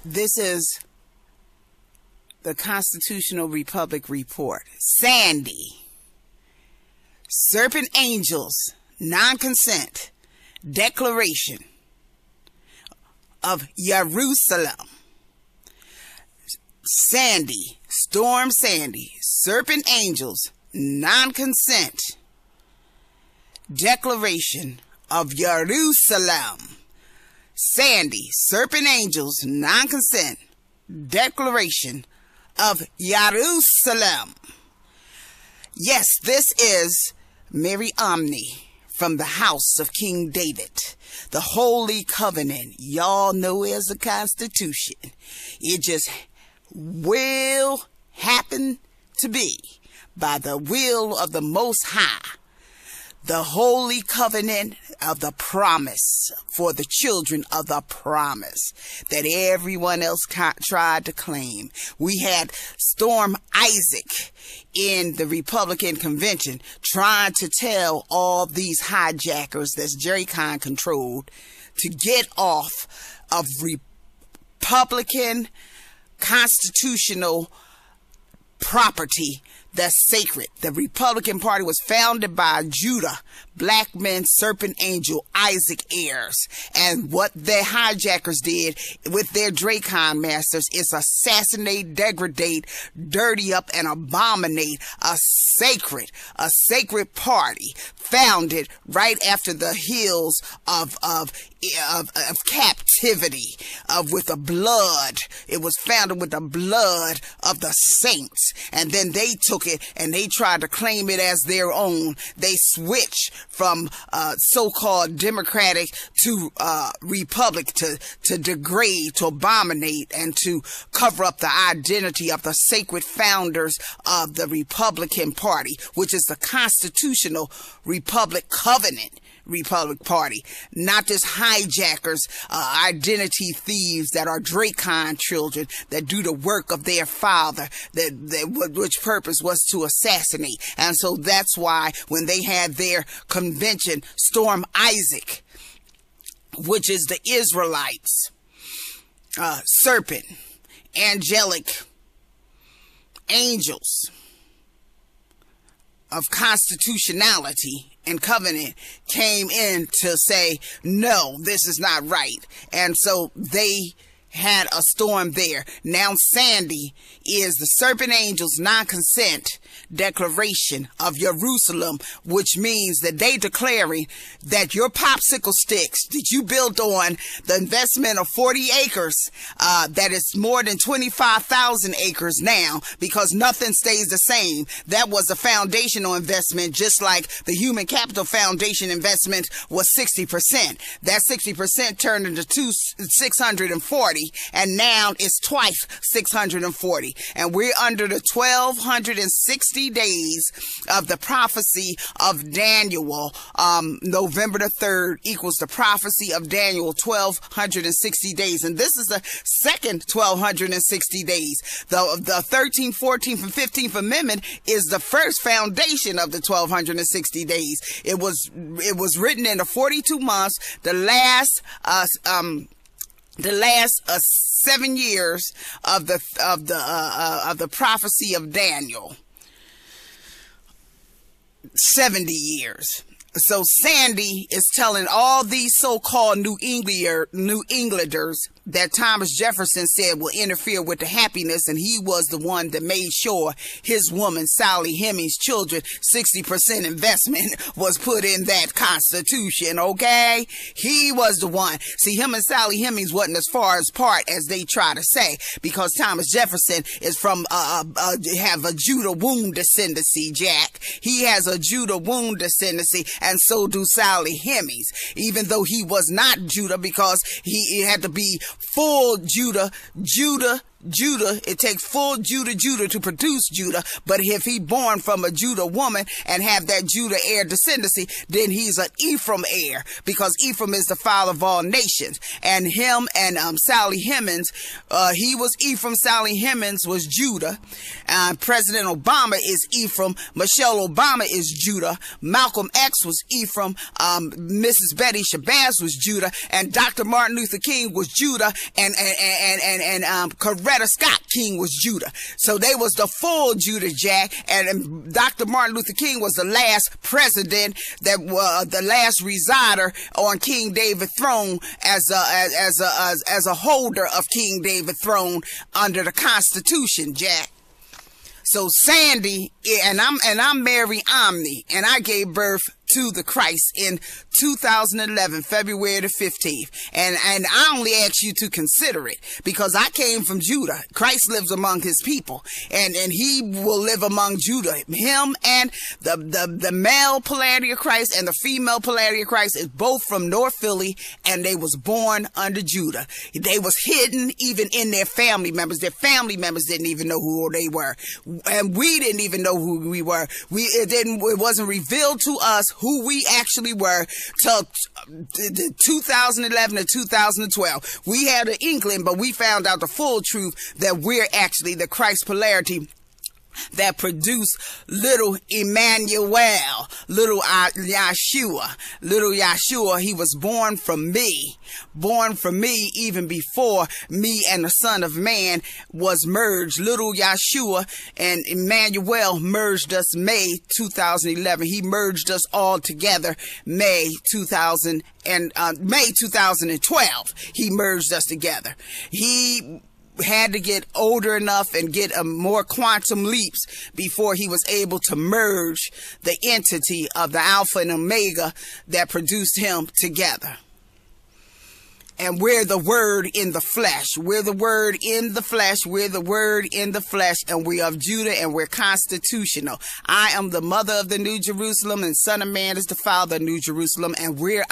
This is the Constitutional Republic Report. Sandy. Serpent Angels. Non-consent. Declaration of Jerusalem. Sandy. Storm Sandy. Serpent Angels. Non-consent. Declaration of Jerusalem. Sandy. Serpent Angels. Non-consent. Declaration of Jerusalem. Yes, this is Mary Omni from the house of King David. The Holy Covenant. Y'all know as the Constitution. It just will happen to be by the will of the Most High. The Holy Covenant of the promise for the children of the promise that everyone else tried to claim. We had Storm Isaac in the Republican convention trying to tell all these hijackers that's Jerrycon controlled to get off of Republican constitutional property that's sacred. The Republican Party was founded by Judah, black men, serpent angel, Isaac heirs. And what the hijackers did with their Dracon masters is assassinate, degrade, dirty up, and abominate a sacred party founded right after the hills of captivity, with the blood. It was founded with the blood of the saints. And then they took it and they tried to claim it as their own. They switched from so-called democratic to republic to degrade, to abominate, and to cover up the identity of the sacred founders of the Republican Party, which is the Constitutional Republic Covenant Republic Party, not just hijackers, identity thieves that are Dracon children that do the work of their father, which purpose was to assassinate. And so that's why when they had their convention, Storm Isaac, which is the Israelites, serpent, angelic angels of constitutionality and covenant, came in to say, no, this is not right. And so they had a storm there. Now Sandy is the serpent angels non-consent declaration of Jerusalem, which means that they declaring that your popsicle sticks that you built on the investment of 40 acres, that is more than 25,000 acres now, because nothing stays the same. That was a foundational investment, just like the Human Capital Foundation investment was 60%. That 60% turned into 640, and now it's twice 640. And we're under the 1260 days of the prophecy of Daniel. November the 3rd equals the prophecy of Daniel, 1260 days. And this is the second 1260 days. The 13th, 14th, and 15th Amendment is the first foundation of the 1260 days. It was written in the 42 months, the last 7 years of the prophecy of Daniel. 70 years. So Sandy is telling all these so-called New Englanders that Thomas Jefferson said will interfere with the happiness, and he was the one that made sure his woman, Sally Hemings' children, 60% investment was put in that Constitution, okay? He was the one. See, him and Sally Hemings wasn't as far apart as they try to say, because Thomas Jefferson is from, have a Judah womb descendancy, Jack. He has a Judah womb descendancy, and so do Sally Hemings, even though he was not Judah, because he had to be full Judah Judah, it takes full Judah to produce Judah, but if he born from a Judah woman and have that Judah heir descendancy, then he's an Ephraim heir, because Ephraim is the father of all nations. And him and Sally Hemings, he was Ephraim, Sally Hemings was Judah. President Obama is Ephraim, Michelle Obama is Judah, Malcolm X was Ephraim, Mrs. Betty Shabazz was Judah, and Dr. Martin Luther King was Judah, and Coretta Scott King was Judah. So they was the full Judah Jack, and Dr. Martin Luther King was the last president that was the last resider on King David's throne as a holder of King David's throne under the Constitution, Jack. So Sandy, and I'm Mary Omni, and I gave birth to the Christ in 2011, February the 15th. And I only ask you to consider it because I came from Judah. Christ lives among his people, and he will live among Judah. Him and the male polarity of Christ and the female polarity of Christ is both from North Philly, and they was born under Judah. They was hidden even in their family members. Their family members didn't even know who they were, and we didn't even know who we were. It wasn't revealed to us who we actually were till 2011 to 2012. We had an inkling, but we found out the full truth that we're actually the Christ polarity that produced little Emmanuel, little Yeshua. Little Yeshua, he was born from me even before me and the Son of Man was merged. Little Yeshua and Emmanuel merged us May 2011. He merged us all together May 2012. He merged us together. He had to get older enough and get more quantum leaps before he was able to merge the entity of the Alpha and Omega that produced him together. And we're the word in the flesh. We're the word in the flesh. We're the word in the flesh. And we are of Judah, and we're constitutional. I am the mother of the New Jerusalem, and Son of Man is the father of New Jerusalem. And we're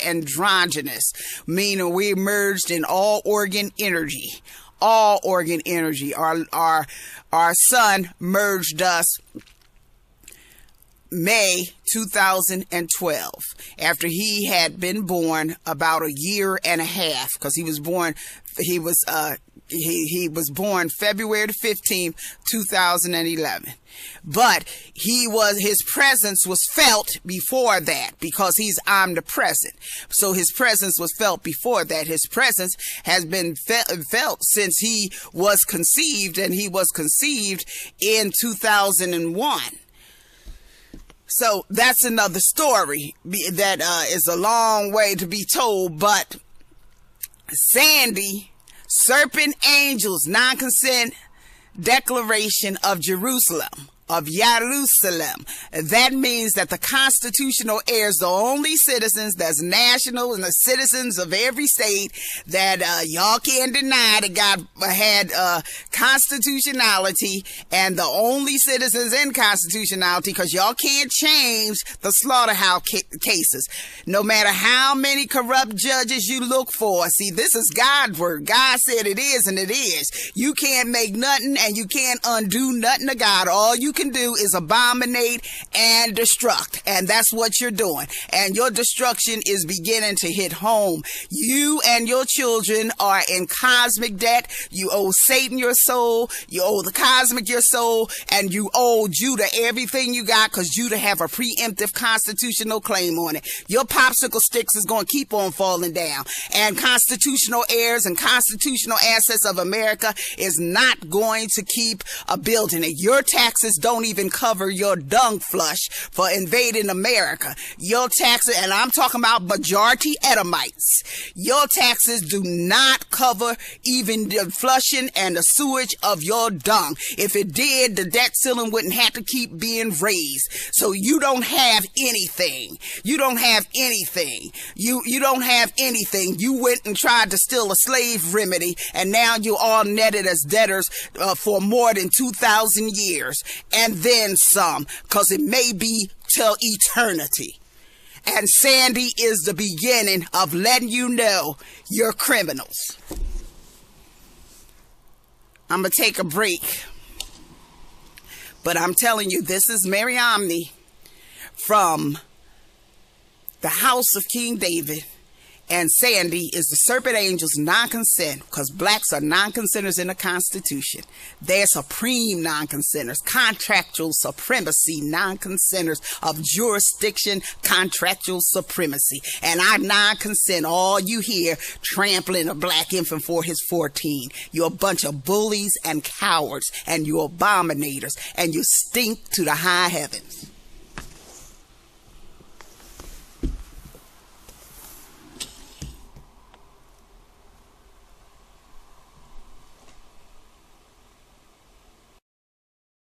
androgynous, meaning we're merged in all organ energy. All organ energy. Our son merged us May 2012, after he had been born about a year and a half, because he was born February the 15th, 2011. But his presence was felt before that, because he's omnipresent. So his presence was felt before that. His presence has been felt since he was conceived, and he was conceived in 2001. So that's another story that is a long way to be told. But Sandy, Serpent Angels, Non-Consent Declaration of Jerusalem, of Jerusalem. That means that the constitutional heirs, the only citizens that's national and the citizens of every state, that y'all can't deny that God had constitutionality, and the only citizens in constitutionality, because y'all can't change the slaughterhouse cases. No matter how many corrupt judges you look for. See, this is God's word. God said it is, and it is. You can't make nothing, and you can't undo nothing of God. All you can do is abominate and destruct, and that's what you're doing, and your destruction is beginning to hit home. You and your children are in cosmic debt. You owe Satan your soul, you owe the cosmic your soul, and you owe Judah everything you got, because Judah have a preemptive constitutional claim on it. Your popsicle sticks is going to keep on falling down, and constitutional heirs and constitutional assets of America is not going to keep building it. Your taxes don't even cover your dung flush for invading America. Your taxes, and I'm talking about majority Edomites, your taxes do not cover even the flushing and the sewage of your dung. If it did, the debt ceiling wouldn't have to keep being raised. So you don't have anything. You don't have anything. You don't have anything. You went and tried to steal a slave remedy, and now you're all netted as debtors for more than 2,000 years. And then some, because it may be till eternity. And Sandy is the beginning of letting you know you're criminals. I'm going to take a break. But I'm telling you, this is Mary Omni from the house of King David. And Sandy is the serpent angel's non-consent, because blacks are non-consenters in the Constitution. They're supreme non-consenters, contractual supremacy, non-consenters of jurisdiction, contractual supremacy. And I non-consent all you hear trampling a black infant for his 14. You're a bunch of bullies and cowards, and you're abominators, and you stink to the high heavens.